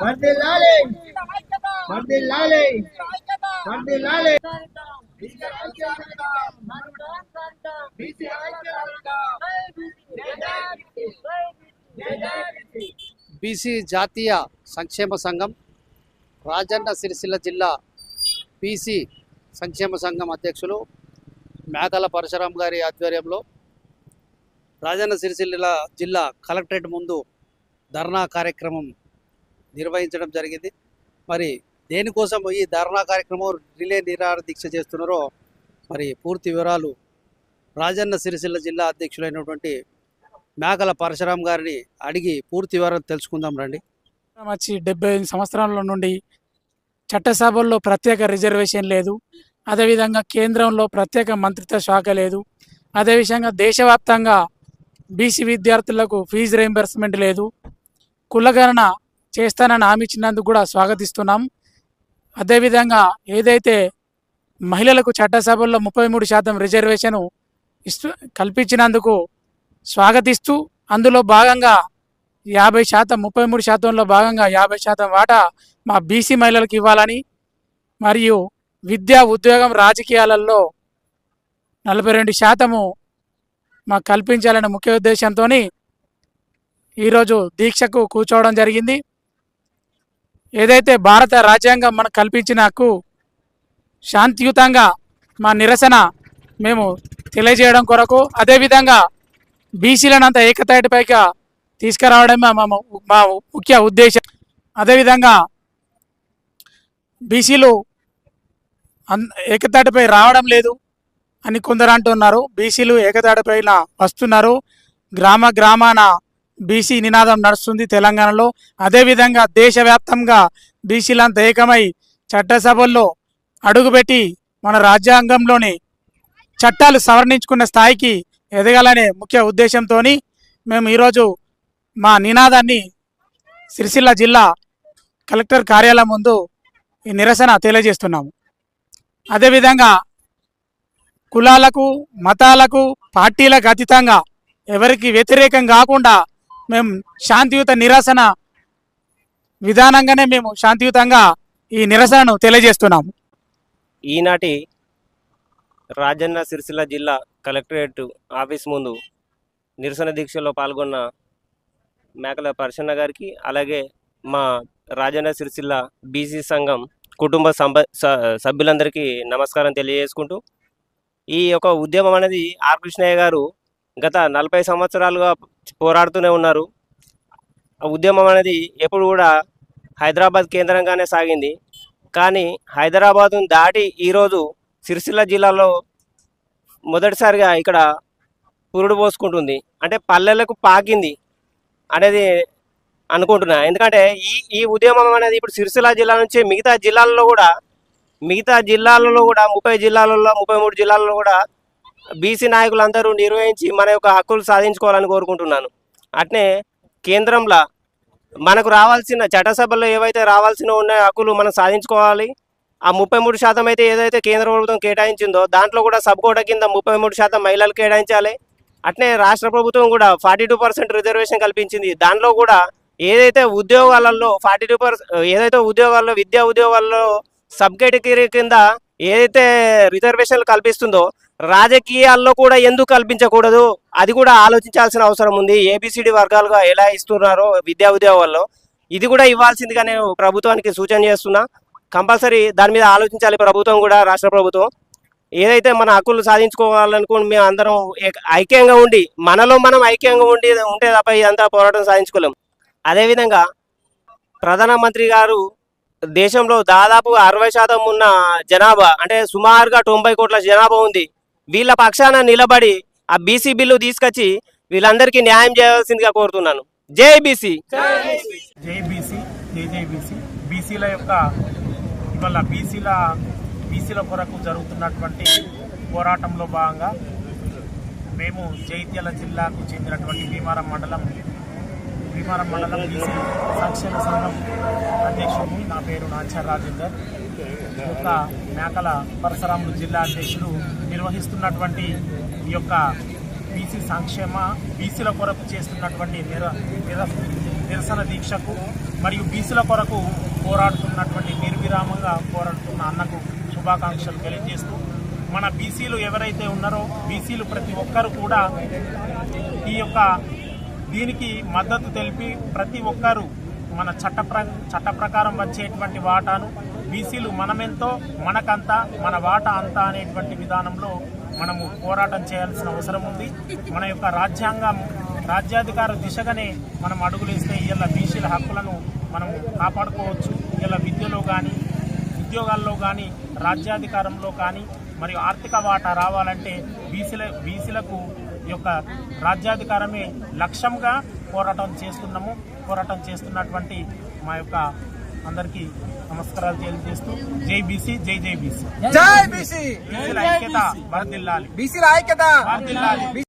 వర్ధిల్లాలి వర్ధిల్లాలి వర్ధిల్లాలి బీసీ జాతీయ సంక్షేమ సంఘం రాజన్న సిరిసిల్ల జిల్లా బీసీ సంక్షేమ సంఘం అధ్యక్షులు మేకల పరశురాం గారి ఆధ్వర్యంలో రాజన్న సిరిసిల్ల జిల్లా కలెక్టరేట్ ముందు ధర్నా కార్యక్రమం నిర్వహించడం జరిగింది. మరి దేనికోసం ఈ ధర్నా కార్యక్రమం రిలే నిరాహార దీక్ష చేస్తున్నారో మరి పూర్తి వివరాలు రాజన్న సిరిసిల్ల జిల్లా అధ్యక్షులైనటువంటి మేకల పరశురాం గారిని అడిగి పూర్తి వివరాలు తెలుసుకుందాం రండి. వచ్చి 75 సంవత్సరాల నుండి చట్టసభల్లో ప్రత్యేక రిజర్వేషన్ లేదు, అదేవిధంగా కేంద్రంలో ప్రత్యేక మంత్రిత్వ శాఖ లేదు, అదేవిధంగా దేశవ్యాప్తంగా బీసీ విద్యార్థులకు ఫీజు రీయింబర్స్మెంట్ లేదు, కులగణన చేస్తానని హామీ ఇచ్చినందుకు కూడా స్వాగతిస్తున్నాం. అదేవిధంగా ఏదైతే మహిళలకు చట్టసభల్లో 33% రిజర్వేషన్ కల్పించినందుకు స్వాగతిస్తూ అందులో భాగంగా 50% 33%లో భాగంగా 50% వాటా మా బీసీ మహిళలకు ఇవ్వాలని, మరియు విద్యా ఉద్యోగం రాజకీయాలలో 42% మాకు కల్పించాలనే ముఖ్య ఉద్దేశంతో ఈరోజు దీక్షకు కూర్చోవడం జరిగింది. ఏదైతే భారత రాజ్యాంగం మనకు కల్పించిన హక్కు శాంతియుతంగా మా నిరసన మేము తెలియజేయడం కొరకు, అదేవిధంగా బీసీలనంత ఏకతాటిపైగా తీసుకురావడమే మా ముఖ్య ఉద్దేశం. అదేవిధంగా బీసీలు ఏకతాటిపై రావడం లేదు అని కొందరు అంటున్నారు. బీసీలు ఏకతాటిపైన వస్తున్నారు. గ్రామ గ్రామాన బీసీ నినాదం నడుస్తుంది తెలంగాణలో. అదేవిధంగా దేశవ్యాప్తంగా బీసీలంతా ఏకమై చట్టసభల్లో అడుగుపెట్టి మన రాజ్యాంగంలోని చట్టాలు సవరించుకున్న స్థాయికి ఎదగాలనే ముఖ్య ఉద్దేశంతో మేము ఈరోజు మా నినాదాన్ని సిరిసిల్ల జిల్లా కలెక్టర్ కార్యాలయం ముందు ఈ నిరసన తెలియజేస్తున్నాము. అదేవిధంగా కులాలకు మతాలకు పార్టీలకు అతీతంగా ఎవరికి వ్యతిరేకం కాకుండా మేము శాంతియుత నిరసన విధానంగానే మేము శాంతియుతంగా ఈ నిరసనను తెలియజేస్తున్నాము. ఈనాటి రాజన్న సిరిసిల్ల జిల్లా కలెక్టరేట్ ఆఫీస్ ముందు నిరసన దీక్షలో పాల్గొన్న మేకల పరశన్న గారికి, అలాగే మా రాజన్న సిరిసిల్ల బీసీ సంఘం కుటుంబ సభ్యులందరికీ నమస్కారం తెలియజేసుకుంటూ, ఈ యొక్క ఉద్యమం అనేది ఆర్ కృష్ణయ్య గారు గత 40 సంవత్సరాలుగా పోరాడుతూనే ఉన్నారు. ఆ ఉద్యమం అనేది ఎప్పుడు కూడా హైదరాబాద్ కేంద్రంగానే సాగింది. కానీ హైదరాబాదును దాటి ఈరోజు సిరిసిల్ల జిల్లాలో మొదటిసారిగా ఇక్కడ పురుడు పోసుకుంటుంది, అంటే పల్లెలకు పాకింది అనేది అనుకుంటున్నా. ఎందుకంటే ఈ ఉద్యమం అనేది ఇప్పుడు సిరిసిల్ల జిల్లా నుంచి మిగతా జిల్లాలలో కూడా 30 జిల్లాలలో 33 జిల్లాలలో కూడా బీసీ నాయకులందరూ నిర్వహించి మన యొక్క హక్కులు సాధించుకోవాలని కోరుకుంటున్నాను. అట్నే కేంద్రంలో మనకు రావాల్సిన చట్టసభల్లో ఏవైతే రావాల్సిన ఉన్న హక్కులు మనం సాధించుకోవాలి. ఆ 33% అయితే ఏదైతే కేంద్ర ప్రభుత్వం కేటాయించిందో దాంట్లో కూడా సబ్ కోటా కింద 33% మహిళలు కేటాయించాలి. అట్నే రాష్ట్ర ప్రభుత్వం కూడా 42% రిజర్వేషన్ కల్పించింది. దానిలో కూడా ఏదైతే ఉద్యోగాలలో 42% ఏదైతే ఉద్యోగాల్లో విద్యా ఉద్యోగాల్లో సబ్ కేటగిరీ కింద ఏదైతే రిజర్వేషన్లు కల్పిస్తుందో రాజకీయాల్లో కూడా ఎందుకు కల్పించకూడదు, అది కూడా ఆలోచించాల్సిన అవసరం ఉంది. ఏబిసిడి వర్గాలుగా ఎలా ఇస్తున్నారో విద్యా ఉద్యోగాల్లో ఇది కూడా ఇవ్వాల్సిందిగా నేను ప్రభుత్వానికి సూచన చేస్తున్నా. కంపల్సరీ దాని మీద ఆలోచించాలి ప్రభుత్వం కూడా, రాష్ట్ర ప్రభుత్వం. ఏదైతే మన హక్కులు సాధించుకోవాలనుకుని మేము అందరం ఐక్యంగా ఉండి మనలో మనం ఐక్యంగా ఉంటే తప్ప ఇదంతా పోరాటం సాధించుకోలేం. అదేవిధంగా ప్రధానమంత్రి గారు దేశంలో దాదాపు 60% ఉన్న జనాభా, అంటే సుమారుగా 90 కోట్ల జనాభా ఉంది. వీళ్ళ పక్షాన నిలబడి ఆ బీసీ బిల్లు తీసుకొచ్చి వీళ్ళందరికీ న్యాయం చేయాల్సిందిగా కోరుతున్నాను. జై బీసీ. జై బీసీ, జై బీసీ. బీసీల యొక్క ఇవాళ బీసీల కొరకు జరుగుతున్నటువంటి పోరాటంలో భాగంగా మేము జైత్యాల జిల్లాకు చెందినటువంటి భీమారం మండలం బీసీ సంక్షేమ సంఘం అధ్యక్షుడు. నా పేరు నాచార్ రాజేందర్. యొక్క మేకల పరశురాములు జిల్లా అధ్యక్షుడు నిర్వహిస్తున్నటువంటి ఈ యొక్క బీసీ సంక్షేమ బీసీల కొరకు చేస్తున్నటువంటి నిరసన దీక్షకు మరియు బీసీల కొరకు పోరాడుతున్నటువంటి నిర్విరామంగా పోరాడుతున్న అన్నకు శుభాకాంక్షలు తెలియజేస్తూ, మన బీసీలు ఎవరైతే ఉన్నారో బీసీలు ప్రతి ఒక్కరు కూడా ఈ యొక్క దీనికి మద్దతు తెలిపి ప్రతి ఒక్కరూ మన చట్ట ప్రకారం వచ్చేటువంటి వాటాను బీసీలు మనమెంతో మనకంతా మన వాటా అంతా అనేటువంటి విధానంలో మనము పోరాటం చేయాల్సిన అవసరం ఉంది. మన యొక్క రాజ్యాధికార దిశగానే మనం అడుగులేస్తే ఇలా బీసీల హక్కులను మనము కాపాడుకోవచ్చు. ఇలా విద్యలో కానీ ఉద్యోగాల్లో కానీ రాజ్యాధికారంలో కానీ మరియు ఆర్థిక వాటా రావాలంటే బీసీలకు ఈ యొక్క రాజ్యాధికారమే లక్ష్యంగా పోరాటం చేస్తున్నటువంటి మా యొక్క అందరికీ నమస్కారాలు తెలియజేస్తూ జై బీసీ జై జై బీసీ. జై బీసీ. బీసీల ఐక్యత వర్ధిల్లాలి. బీసీల ఐక్యత వర్ధిల్లాలి.